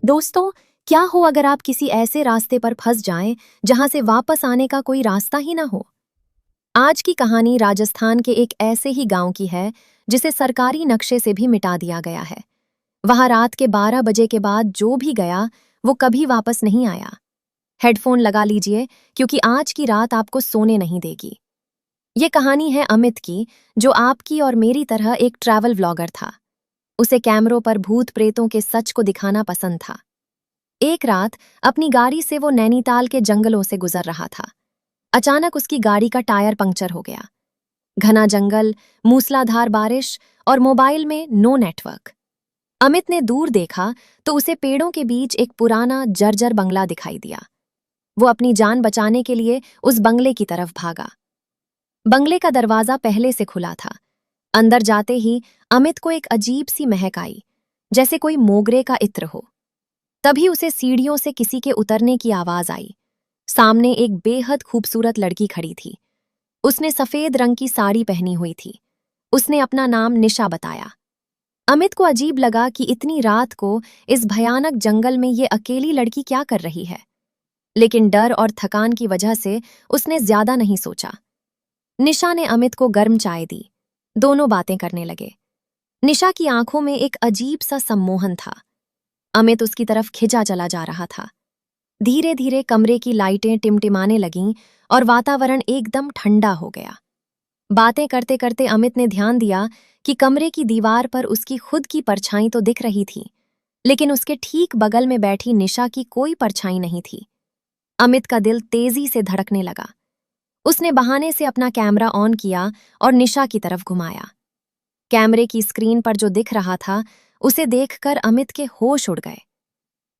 दोस्तों, क्या हो अगर आप किसी ऐसे रास्ते पर फंस जाएं जहां से वापस आने का कोई रास्ता ही ना हो। आज की कहानी राजस्थान के एक ऐसे ही गांव की है जिसे सरकारी नक्शे से भी मिटा दिया गया है। वहां रात के 12 बजे के बाद जो भी गया वो कभी वापस नहीं आया। हेडफोन लगा लीजिए क्योंकि आज की रात आपको सोने नहीं देगी। ये कहानी है अमित की, जो आपकी और मेरी तरह एक ट्रैवल व्लॉगर था। उसे कैमरों पर भूत प्रेतों के सच को दिखाना पसंद था। एक रात अपनी गाड़ी से वो नैनीताल के जंगलों से गुजर रहा था। अचानक उसकी गाड़ी का टायर पंक्चर हो गया। घना जंगल, मूसलाधार बारिश और मोबाइल में नो नेटवर्क। अमित ने दूर देखा तो उसे पेड़ों के बीच एक पुराना जर्जर बंगला दिखाई दिया। वो अपनी जान बचाने के लिए उस बंगले की तरफ भागा। बंगले का दरवाजा पहले से खुला था। अंदर जाते ही अमित को एक अजीब सी महक आई, जैसे कोई मोगरे का इत्र हो। तभी उसे सीढ़ियों से किसी के उतरने की आवाज आई। सामने एक बेहद खूबसूरत लड़की खड़ी थी। उसने सफेद रंग की साड़ी पहनी हुई थी। उसने अपना नाम निशा बताया। अमित को अजीब लगा कि इतनी रात को इस भयानक जंगल में ये अकेली लड़की क्या कर रही है, लेकिन डर और थकान की वजह से उसने ज्यादा नहीं सोचा। निशा ने अमित को गर्म चाय दी। दोनों बातें करने लगे। निशा की आंखों में एक अजीब सा सम्मोहन था। अमित उसकी तरफ खिंचा चला जा रहा था। धीरे धीरे कमरे की लाइटें टिमटिमाने लगीं और वातावरण एकदम ठंडा हो गया। बातें करते करते अमित ने ध्यान दिया कि कमरे की दीवार पर उसकी खुद की परछाई तो दिख रही थी, लेकिन उसके ठीक बगल में बैठी निशा की कोई परछाई नहीं थी। अमित का दिल तेजी से धड़कने लगा। उसने बहाने से अपना कैमरा ऑन किया और निशा की तरफ घुमाया। कैमरे की स्क्रीन पर जो दिख रहा था उसे देखकर अमित के होश उड़ गए।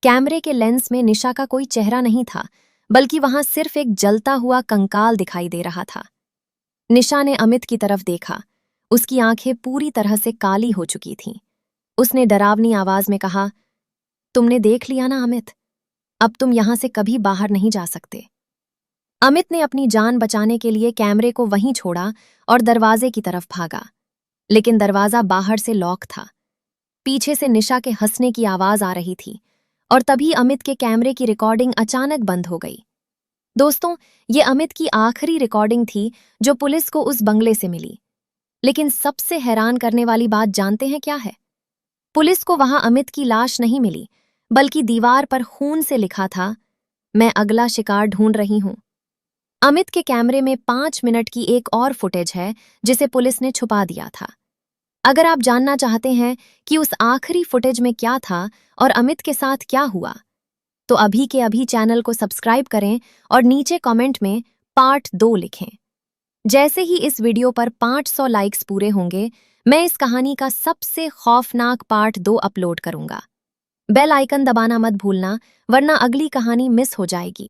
कैमरे के लेंस में निशा का कोई चेहरा नहीं था, बल्कि वहां सिर्फ एक जलता हुआ कंकाल दिखाई दे रहा था। निशा ने अमित की तरफ देखा। उसकी आंखें पूरी तरह से काली हो चुकी थीं। उसने डरावनी आवाज में कहा, तुमने देख लिया ना अमित, अब तुम यहां से कभी बाहर नहीं जा सकते। अमित ने अपनी जान बचाने के लिए कैमरे को वहीं छोड़ा और दरवाजे की तरफ भागा, लेकिन दरवाजा बाहर से लॉक था। पीछे से निशा के हंसने की आवाज आ रही थी और तभी अमित के कैमरे की रिकॉर्डिंग अचानक बंद हो गई। दोस्तों, ये अमित की आखिरी रिकॉर्डिंग थी जो पुलिस को उस बंगले से मिली। लेकिन सबसे हैरान करने वाली बात जानते हैं क्या है? पुलिस को वहां अमित की लाश नहीं मिली, बल्कि दीवार पर खून से लिखा था, मैं अगला शिकार ढूंढ रही हूं। अमित के कैमरे में 5 मिनट की एक और फुटेज है जिसे पुलिस ने छुपा दिया था। अगर आप जानना चाहते हैं कि उस आखिरी फुटेज में क्या था और अमित के साथ क्या हुआ, तो अभी के अभी चैनल को सब्सक्राइब करें और नीचे कमेंट में पार्ट 2 लिखें। जैसे ही इस वीडियो पर 500 लाइक्स पूरे होंगे, मैं इस कहानी का सबसे खौफनाक पार्ट 2 अपलोड करूंगा। बेल आइकन दबाना मत भूलना, वरना अगली कहानी मिस हो जाएगी।